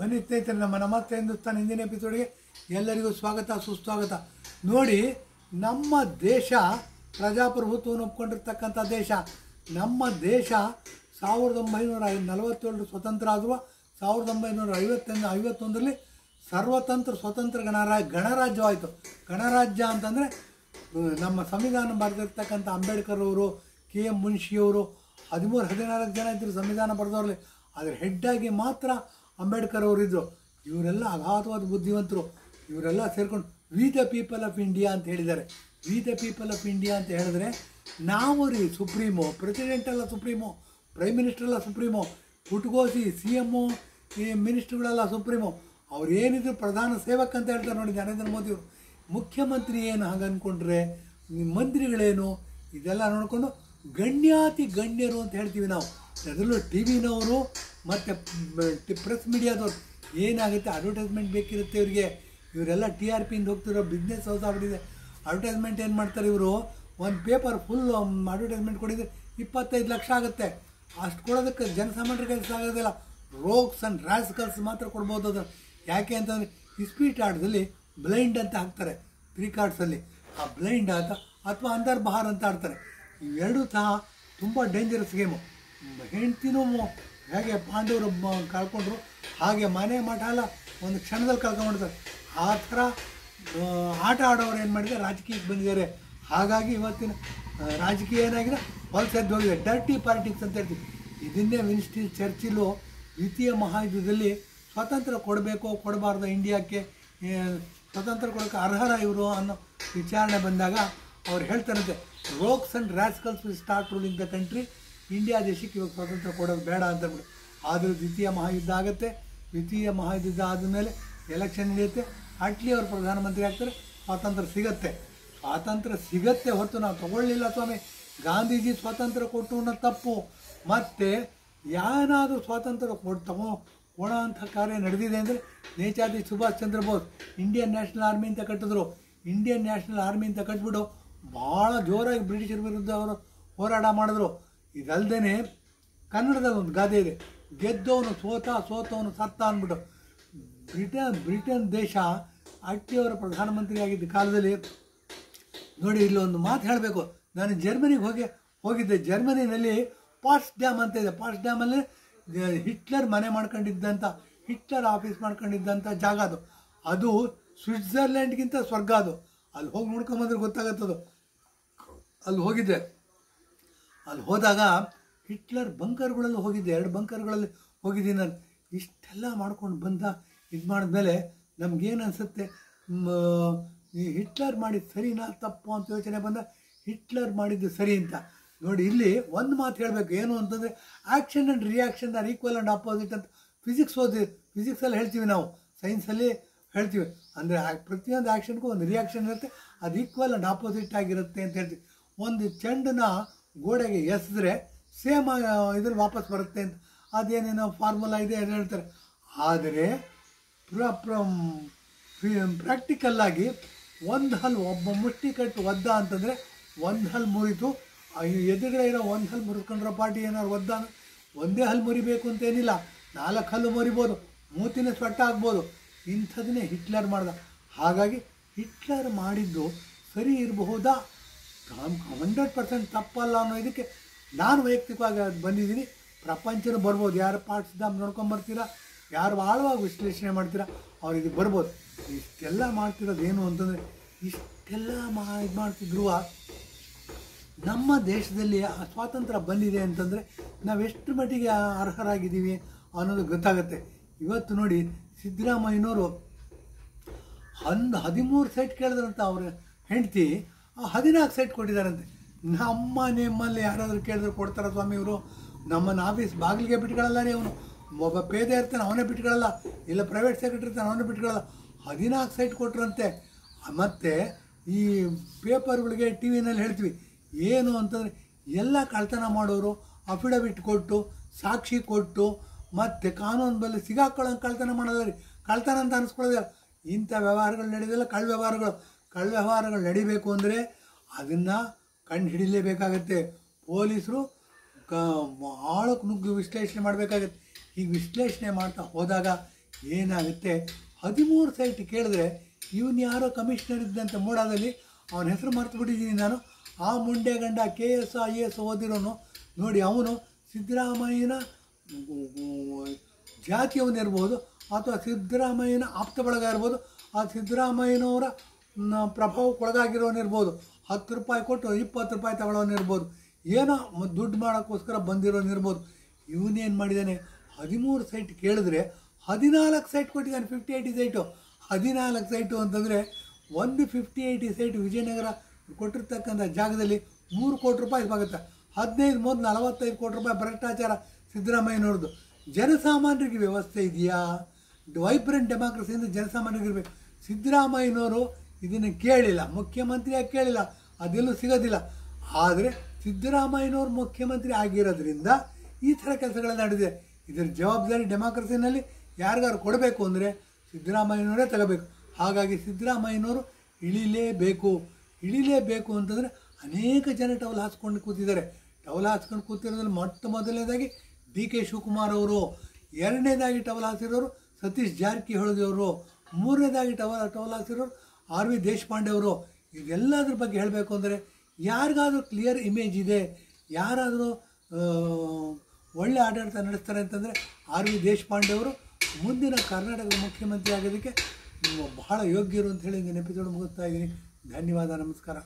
ಬನ್ನಿ ಸ್ನೇಹಿತರೆ, ನಮ್ಮ ನಮಸ್ತೆ ಹಿಂದೂಸ್ತಾನ್ ಹಿಂದಿನ ಎಪಿಸೋಡ್ಗೆ ಎಲ್ಲರಿಗೂ ಸ್ವಾಗತ ಸುಸ್ವಾಗತ. ನೋಡಿ, ನಮ್ಮ ದೇಶ ಪ್ರಜಾಪ್ರಭುತ್ವವನ್ನು ಒಪ್ಕೊಂಡಿರ್ತಕ್ಕಂಥ ದೇಶ. ನಮ್ಮ ದೇಶ 1947 ಸ್ವತಂತ್ರ ಆದರೂ 1951ರಲ್ಲಿ ಸರ್ವತಂತ್ರ ಸ್ವತಂತ್ರ ಗಣರಾಜ್ಯವಾಯಿತು. ಗಣರಾಜ್ಯ ಅಂತಂದರೆ ನಮ್ಮ ಸಂವಿಧಾನ ಬರೆದಿರ್ತಕ್ಕಂಥ ಅಂಬೇಡ್ಕರ್ ಅವರು, KM ಮುನ್ಷಿಯವರು 13-14 ಜನ ಇದ್ದರು ಸಂವಿಧಾನ ಬರೆದವ್ರಲ್ಲಿ. ಆದರೆ ಹೆಡ್ಡಾಗಿ ಮಾತ್ರ ಅಂಬೇಡ್ಕರ್ ಅವರಿದ್ದರು. ಇವರೆಲ್ಲ ಅಗಾಧವಾದ ಬುದ್ಧಿವಂತರು. ಇವರೆಲ್ಲ ಸೇರ್ಕೊಂಡು we the people of India ಅಂತ ಹೇಳಿದ್ದಾರೆ. We the people of India ಅಂತ ಹೇಳಿದ್ರೆ ನಾವು ರೀ ಸುಪ್ರೀಮೋ, ಪ್ರೆಸಿಡೆಂಟ್ ಅಲ್ಲ ಸುಪ್ರೀಮೋ, ಪ್ರೈಮ್ ಮಿನಿಸ್ಟರ್ ಅಲ್ಲ ಸುಪ್ರೀಮೋ, ಪುಟ್ಗೋಸಿ CM ಈ ಮಿನಿಸ್ಟ್ರುಗಳೆಲ್ಲ ಸುಪ್ರೀಮೋ. ಅವ್ರು ಏನಿದ್ರು ಪ್ರಧಾನ ಸೇವಕ ಅಂತ ಹೇಳ್ತಾರೆ. ನೋಡಿ, ನರೇಂದ್ರ ಮೋದಿಯವರು ಮುಖ್ಯಮಂತ್ರಿ ಏನು ಹಾಗೆ ಅಂದ್ಕೊಂಡ್ರೆ ಮಂತ್ರಿಗಳೇನು ಇದೆಲ್ಲ ನೋಡಿಕೊಂಡು ಗಣ್ಯಾತಿ ಗಣ್ಯರು ಅಂತ ಹೇಳ್ತೀವಿ ನಾವು. ಅದರಲ್ಲೂ TVನವರು ಮತ್ತು ಪ್ರೆಸ್ ಮೀಡಿಯಾದವ್ರು ಏನಾಗುತ್ತೆ, ಅಡ್ವರ್ಟೈಸ್ಮೆಂಟ್ ಬೇಕಿರುತ್ತೆ ಇವರಿಗೆ. ಇವರೆಲ್ಲ TRPಯಿಂದ ಹೋಗ್ತಿರೋ ಬಿಸ್ನೆಸ್ ಹೌಸ್ ಆಗ್ಬಿಟ್ಟಿದೆ. ಅಡ್ವರ್ಟೈಸ್ಮೆಂಟ್ ಏನು ಮಾಡ್ತಾರೆ ಇವರು, ಒಂದು ಪೇಪರ್ ಫುಲ್ ಅಡ್ವರ್ಟೈಸ್ಮೆಂಟ್ ಕೊಡಿದ್ರೆ 25 ಲಕ್ಷ ಆಗುತ್ತೆ. ಅಷ್ಟು ಕೊಡೋದಕ್ಕೆ ಜನಸಾಮಾನ್ಯರ ಕೆಲಸ ಆಗೋದಿಲ್ಲ. ರೋಗ್ಸ್ ಆ್ಯಂಡ್ ರ್ಯಾಸ್ಕಲ್ಸ್ ಮಾತ್ರ ಕೊಡ್ಬೋದು ಅದನ್ನು. ಯಾಕೆ ಅಂತಂದರೆ ಇಸ್ಪೀಟ್ ಆಟದಲ್ಲಿ ಬ್ಲೈಂಡ್ ಅಂತ ಹಾಕ್ತಾರೆ 3 ಕಾರ್ಡ್ಸಲ್ಲಿ. ಆ ಬ್ಲೈಂಡ್ ಆಟ ಅಥವಾ ಅಂದರ್ ಬಹಾರ್ ಅಂತ ಆಡ್ತಾರೆ. ಇವೆರಡೂ ಸಹ ತುಂಬ ಡೇಂಜರಸ್ ಗೇಮು. ಹೆಂಡ್ತಿನೂ ಹೇಗೆ ಪಾಂಡವರು ಕಳ್ಕೊಂಡ್ರು ಹಾಗೆ ಮನೆ ಮಠ ಎಲ್ಲ ಒಂದು ಕ್ಷಣದಲ್ಲಿ ಕಳ್ಕೊಂಡ್ಬಿಡ್ತಾರೆ. ಆ ಥರ ಆಟ ಆಡೋರು ಏನು ಮಾಡಿದ್ದಾರೆ, ರಾಜಕೀಯಕ್ಕೆ ಬಂದಿದ್ದಾರೆ. ಹಾಗಾಗಿ ಇವತ್ತಿನ ರಾಜಕೀಯ ಏನಾಗಿದೆ, ಹೊಲಸೆದ್ದು ಹೋಗಿದೆ. ಡರ್ಟಿ ಪಾಲಿಟಿಕ್ಸ್ ಅಂತ ಹೇಳ್ತೀವಿ. ಇದನ್ನೇ ವಿನ್ಸ್ಟನ್ ಚರ್ಚಿಲು ದ್ವಿತೀಯ ಮಹಾಯುದ್ಧದಲ್ಲಿ ಸ್ವಾತಂತ್ರ್ಯ ಕೊಡಬೇಕು ಕೊಡಬಾರ್ದು, ಇಂಡಿಯಾಕ್ಕೆ ಸ್ವತಂತ್ರ ಕೊಡೋಕ್ಕೆ ಅರ್ಹರ ಇವರು ಅನ್ನೋ ವಿಚಾರಣೆ ಬಂದಾಗ ಅವ್ರು ಹೇಳ್ತಾರಂತೆ, rogues and rascals will start ruling the country. India ದೇಶಕ್ಕೆ ಇವಾಗ ಸ್ವಾತಂತ್ರ್ಯ ಕೊಡೋದು ಬೇಡ ಅಂತಂದ್ಬಿಟ್ಟು. ಆದರೂ ದ್ವಿತೀಯ ಮಹಾಯುದ್ಧ ಆಗುತ್ತೆ. ದ್ವಿತೀಯ ಮಹಾಯುದ್ಧ ಆದಮೇಲೆ ಎಲೆಕ್ಷನ್ ನಡೆಯುತ್ತೆ. ಅಟ್ಲಿ ಅವರು ಪ್ರಧಾನಮಂತ್ರಿ ಆಗ್ತಾರೆ. ಸ್ವಾತಂತ್ರ್ಯ ಸಿಗತ್ತೆ. ಸ್ವಾತಂತ್ರ್ಯ ಸಿಗತ್ತೆ ಹೊರತು ನಾವು ತಗೊಳ್ಳಿಲ್ಲ ಸ್ವಾಮಿ. ಗಾಂಧೀಜಿ ಸ್ವಾತಂತ್ರ್ಯ ಕೊಟ್ಟು ಅನ್ನೋ ತಪ್ಪು. ಮತ್ತು ಏನಾದರೂ ಸ್ವಾತಂತ್ರ್ಯ ಕೊಡೋ ಅಂಥ ಕಾರ್ಯ ನಡೆದಿದೆ ಅಂದರೆ Netaji Subhash Chandra Bose Indian national army ಅಂತ ಕಟ್ಟಿದ್ರು. ಇಂಡಿಯನ್ ನ್ಯಾಷನಲ್ ಆರ್ಮಿ ಅಂತ ಕಟ್ಬಿಟ್ಟು ಭಾಳ ಜೋರಾಗಿ ಬ್ರಿಟಿಷರ ವಿರುದ್ಧ ಅವರು ಹೋರಾಟ ಮಾಡಿದ್ರು. ಇದಲ್ದೇ ಕನ್ನಡದಲ್ಲಿ ಒಂದು ಗಾದೆ ಇದೆ, ಗೆದ್ದವನು ಸೋತವನು ಸತ್ತ ಅಂದ್ಬಿಟ್ಟು. ಬ್ರಿಟನ್ ದೇಶ ಅಟ್ಟಿಯವರ ಪ್ರಧಾನಮಂತ್ರಿ ಆಗಿದ್ದ ಕಾಲದಲ್ಲಿ ನೋಡಿ, ಇಲ್ಲೊಂದು ಮಾತು ಹೇಳಬೇಕು. ನಾನು ಜರ್ಮನಿಗೆ ಹೋಗಿದ್ದೆ. ಜರ್ಮನಿನಲ್ಲಿ ಪಾಟ್ಸ್ ಡ್ಯಾಮ್ ಅಂತ ಇದೆ. ಪಾಟ್ಸ್ ಡ್ಯಾಮಲ್ಲಿ ಹಿಟ್ಲರ್ ಮನೆ ಮಾಡ್ಕೊಂಡಿದ್ದಂಥ, ಹಿಟ್ಲರ್ ಆಫೀಸ್ ಮಾಡ್ಕೊಂಡಿದ್ದಂಥ ಜಾಗ ಅದು. ಅದು ಸ್ವಿಟ್ಜರ್ಲ್ಯಾಂಡ್ಗಿಂತ ಸ್ವರ್ಗ ಅದು. ಅಲ್ಲಿ ಹೋಗಿ ನೋಡ್ಕೊಂಬಂದ್ರೆ ಗೊತ್ತಾಗತ್ತದು. ಅಲ್ಲಿ ಹೋಗಿದ್ದೆ. ಅಲ್ಲಿ ಹೋದಾಗ ಹಿಟ್ಲರ್ ಬಂಕರ್ಗಳಲ್ಲಿ ಹೋಗಿದ್ದೆ. 2 ಬಂಕರ್ಗಳಲ್ಲಿ ಹೋಗಿದ್ದೀನಿ ನಾನು. ಇಷ್ಟೆಲ್ಲ ಮಾಡ್ಕೊಂಡು ಇದು ಮಾಡಿದ್ಮೇಲೆ ನಮಗೇನು ಅನಿಸುತ್ತೆ, ಈ ಹಿಟ್ಲರ್ ಮಾಡಿದ್ದು ಸರಿನಾ ತಪ್ಪು ಅಂತ ಯೋಚನೆ ಬಂದ. ಹಿಟ್ಲರ್ ಮಾಡಿದ್ದು ಸರಿ ಅಂತ ನೋಡಿ. ಇಲ್ಲಿ ಒಂದು ಮಾತು ಹೇಳಬೇಕು, ಏನು ಅಂತಂದರೆ action and reaction are equal and opposite ಅಂತ ಫಿಸಿಕ್ಸಲ್ಲಿ ಹೇಳ್ತೀವಿ ನಾವು, ಸೈನ್ಸಲ್ಲಿ ಹೇಳ್ತೀವಿ. ಅಂದರೆ ಪ್ರತಿಯೊಂದು ಆ್ಯಕ್ಷನ್ಗೂ ಒಂದು ರಿಯಾಕ್ಷನ್ ಇರುತ್ತೆ, ಅದು ಈಕ್ವಲ್ ಆ್ಯಂಡ್ ಆಪೋಸಿಟ್ ಆಗಿರುತ್ತೆ ಅಂತ ಹೇಳ್ತೀವಿ. ಒಂದು ಚೆಂಡನ್ನ ಗೋಡೆಗೆ ಎಸೆದ್ರೆ ಸೇಮ್ ಇದ್ರಲ್ಲಿ ವಾಪಸ್ ಬರುತ್ತೆ ಅಂತ ಅದೇನೇನೋ ಫಾರ್ಮುಲಾ ಇದೆ ಅಂತ ಹೇಳ್ತಾರೆ. ಆದರೆ ಪ್ರಾಕ್ಟಿಕಲ್ಲಾಗಿ ಒಂದು ಹಲ್ಲು ಒಬ್ಬ ಮುಷ್ಟಿ ಕಟ್ಟು ಒದ್ದ ಅಂತಂದರೆ ಒಂದು ಹಲ್ಲು ಮುರಿತು. ಎದುರುಗಡೆ ಇರೋ ಒಂದು ಹಲ್ಲು ಮುರಿಸ್ಕೊಂಡ್ರೋ ಪಾರ್ಟಿ ಏನಾದ್ರು ಒದ್ದ ಅಂದರೆ ಒಂದೇ ಹಲ್ಲು ಮುರಿಬೇಕು ಅಂತೇನಿಲ್ಲ, 4 ಹಲ್ಲು ಮುರಿಬೋದು, ಮೂತಿನ ಸ್ವೆಟ್ಟ ಆಗ್ಬೋದು. ಇಂಥದನ್ನೇ ಹಿಟ್ಲರ್ ಮಾಡ್ದ. ಹಾಗಾಗಿ ಹಿಟ್ಲರ್ ಮಾಡಿದ್ದು ಸರಿ ಇರಬಹುದಾ, 100% ತಪ್ಪಲ್ಲ ಅನ್ನೋ ಇದಕ್ಕೆ ನಾನು ವೈಯಕ್ತಿಕವಾಗಿ ಬಂದಿದ್ದೀನಿ. ಪ್ರಪಂಚನೂ ಬರ್ಬೋದು. ಯಾರು ಪಾಟ್ಸ್ ಡ್ಯಾಮ್ ನೋಡ್ಕೊಂಬರ್ತೀರಾ, ಯಾರು ಆಳವಾಗಿ ವಿಶ್ಲೇಷಣೆ ಮಾಡ್ತೀರಾ, ಅವ್ರು ಇದಕ್ಕೆ ಬರ್ಬೋದು. ಇಷ್ಟೆಲ್ಲ ಮಾಡ್ತಿರೋದು ಏನು ಅಂತಂದರೆ, ಇಷ್ಟೆಲ್ಲ ಇದು ಮಾಡ್ತಿದ್ರು ನಮ್ಮ ದೇಶದಲ್ಲಿ ಸ್ವಾತಂತ್ರ್ಯ ಬಂದಿದೆ ಅಂತಂದರೆ ನಾವೆಷ್ಟು ಮಟ್ಟಿಗೆ ಅರ್ಹರಾಗಿದ್ದೀವಿ ಅನ್ನೋದು ಗೊತ್ತಾಗುತ್ತೆ. ಇವತ್ತು ನೋಡಿ, ಸಿದ್ದರಾಮಯ್ಯನವರು 13 ಸೈಟ್ ಕೇಳಿದ್ರಂತ ಅವ್ರ ಹೆಂಡ್ತಿ, 14 ಸೈಟ್ ಕೊಟ್ಟಿದ್ದಾರಂತೆ. ನಿಮ್ಮಲ್ಲಿ ಯಾರಾದರೂ ಕೇಳಿದ್ರೆ ಕೊಡ್ತಾರ ಸ್ವಾಮಿ ಇವರು? ನಮ್ಮನ್ನು ಆಫೀಸ್ ಬಾಗಿಲಿಗೆ ಬಿಟ್ಕೊಳ್ಳಲ್ಲ ರೀ ಅವನು. ಒಬ್ಬ ಪೇದ ಇರ್ತಾನೆ ಅವನೇ ಬಿಟ್ಕೊಳ್ಳಲ್ಲ, ಇಲ್ಲ ಪ್ರೈವೇಟ್ ಸೆಕ್ರೆಟರಿ ಇರ್ತಾನೆ ಅವನೇ ಬಿಟ್ಕೊಳ್ಳಲ್ಲ. 14 ಸೈಟ್ ಕೊಟ್ಟರಂತೆ. ಮತ್ತು ಈ ಪೇಪರ್ಗಳಿಗೆ TVನಲ್ಲಿ ಹೇಳ್ತೀವಿ ಏನು ಅಂತಂದರೆ, ಎಲ್ಲ ಕಳ್ತನ ಮಾಡೋರು ಅಫಿಡವಿಟ್ ಕೊಟ್ಟು ಸಾಕ್ಷಿ ಕೊಟ್ಟು ಮತ್ತು ಕಾನೂನು ಬಲ್ಲಿ ಸಿಗಾಕೊಳ್ಳೋಂಗೆ ಕಳ್ತನ ಮಾಡೋದು ರೀ. ಕಳ್ತನ ಅಂತ ಅನಿಸ್ಕೊಳ್ಳೋದಿಲ್ಲ. ಇಂಥ ವ್ಯವಹಾರಗಳು ನಡೆಯೋದಿಲ್ಲ. ಕಳ್ಳ ವ್ಯವಹಾರಗಳು ನಡಿಬೇಕು ಅಂದರೆ ಅದನ್ನು ಕಂಡು ಹಿಡಿಲೇಬೇಕಾಗತ್ತೆ. ಪೊಲೀಸರು ಆಳಕ್ಕೆ ನುಗ್ಗಿ ವಿಶ್ಲೇಷಣೆ ಮಾಡಬೇಕಾಗತ್ತೆ. ಹೀಗೆ ವಿಶ್ಲೇಷಣೆ ಮಾಡ್ತಾ ಹೋದಾಗ ಏನಾಗುತ್ತೆ 13 ಸೈಟ್ ಕೇಳಿದ್ರೆ ಇವನು ಯಾರೋ ಕಮಿಷನರ್ ಇದ್ದಂತೆ ಮೂಡಾದಲ್ಲಿ ಅವನ ಹೆಸರು ಮರೆತು ಬಿಟ್ಟಿದ್ದೀನಿ ನಾನು. ಆ ಮುಂಡೆ ಗಂಡ KS IAS ಓದಿರೋನು ನೋಡಿ, ಅವನು ಸಿದ್ದರಾಮಯ್ಯನ ಜಾತಿಯವನಿರ್ಬೋದು ಅಥವಾ ಸಿದ್ದರಾಮಯ್ಯನ ಆಪ್ತ ಬಳಗ ಇರ್ಬೋದು, ಆ ಸಿದ್ದರಾಮಯ್ಯನವರ ಪ್ರಭಾವಕ್ಕೊಳಗಾಗಿರೋನಿರ್ಬೋದು, 10 ರೂಪಾಯಿ ಕೊಟ್ಟು 20 ರೂಪಾಯಿ ತಗೊಳ್ಳೋನಿರ್ಬೋದು, ಏನೋ ದುಡ್ಡು ಮಾಡೋಕ್ಕೋಸ್ಕರ ಬಂದಿರೋನಿರ್ಬೋದು. ಇವನೇನು ಮಾಡಿದ್ದಾನೆ, 13 ಸೈಟ್ ಕೇಳಿದ್ರೆ 14 ಸೈಟ್ ಕೊಟ್ಟಿದ್ದಾನೆ. 50-80 ಸೈಟು, 14 ಸೈಟು ಅಂತಂದರೆ ಒಂದು 50-80 ಸೈಟ್ ವಿಜಯನಗರ ಕೊಟ್ಟಿರ್ತಕ್ಕಂಥ ಜಾಗದಲ್ಲಿ 3 ಕೋಟಿ ರೂಪಾಯಿ ಆಗುತ್ತೆ. 45 ಕೋಟಿ ರೂಪಾಯಿ ಭ್ರಷ್ಟಾಚಾರ ಸಿದ್ದರಾಮಯ್ಯನವ್ರದ್ದು. ಜನಸಾಮಾನ್ಯರಿಗೆ ವ್ಯವಸ್ಥೆ ಇದೆಯಾ? ವೈಬ್ರೆಂಟ್ ಡೆಮಾಕ್ರಸಿಯಿಂದ ಜನಸಾಮಾನ್ಯರಿಗಿರ್ಬೇಕು. ಸಿದ್ದರಾಮಯ್ಯನವರು ಇದನ್ನು ಕೇಳಿಲ್ಲ, ಮುಖ್ಯಮಂತ್ರಿಯಾಗಿ ಕೇಳಿಲ್ಲ, ಅದೆಲ್ಲೂ ಸಿಗೋದಿಲ್ಲ. ಆದರೆ ಸಿದ್ದರಾಮಯ್ಯನವರು ಮುಖ್ಯಮಂತ್ರಿ ಆಗಿರೋದ್ರಿಂದ ಈ ಥರ ಕೆಲಸಗಳು ನಡೆದಿದೆ. ಇದರ ಜವಾಬ್ದಾರಿ ಡೆಮಾಕ್ರಸಿನಲ್ಲಿ ಯಾರಿಗಾರು ಕೊಡಬೇಕು ಅಂದರೆ ಸಿದ್ದರಾಮಯ್ಯನವರೇ ತಗೋಬೇಕು. ಹಾಗಾಗಿ ಸಿದ್ದರಾಮಯ್ಯನವರು ಇಳಿಲೇಬೇಕು ಅಂತಂದರೆ ಅನೇಕ ಜನ ಟವಲ್ ಹಾಸ್ಕೊಂಡು ಕೂತಿದ್ದಾರೆ. ಟವಲ್ ಹಾಸ್ಕೊಂಡು ಕೂತಿರೋದ್ರಲ್ಲಿ ಮೊದಲನೇದಾಗಿ DK ಶಿವಕುಮಾರ್ ಅವರು, ಎರಡನೇದಾಗಿ ಟವಲ್ ಹಾಸಿರೋರು ಸತೀಶ್ ಜಾರಕಿಹೊಳಿ ಅವರು, ಮೂರನೇದಾಗಿ ಟವಲ್ ಹಾಸಿರೋರು RV ದೇಶಪಾಂಡೆ ಅವರು. ಇದೆಲ್ಲದ್ರ ಬಗ್ಗೆ ಹೇಳಬೇಕು ಅಂದರೆ ಯಾರಿಗಾದರೂ ಕ್ಲಿಯರ್ ಇಮೇಜ್ ಇದೆ, ಯಾರಾದರೂ ಒಳ್ಳೆ ಆಡಳಿತ ನಡೆಸ್ತಾರೆ ಅಂತಂದರೆ RV ದೇಶಪಾಂಡೆ ಅವರು ಮುಂದಿನ ಕರ್ನಾಟಕದ ಮುಖ್ಯಮಂತ್ರಿ ಆಗೋದಕ್ಕೆ ಬಹಳ ಯೋಗ್ಯರು ಅಂತ ಹೇಳಿ ನೆನಪಿಸೋದು ಮುಗಿಸ್ತಾ ಇದ್ದೀನಿ. ಧನ್ಯವಾದ, ನಮಸ್ಕಾರ.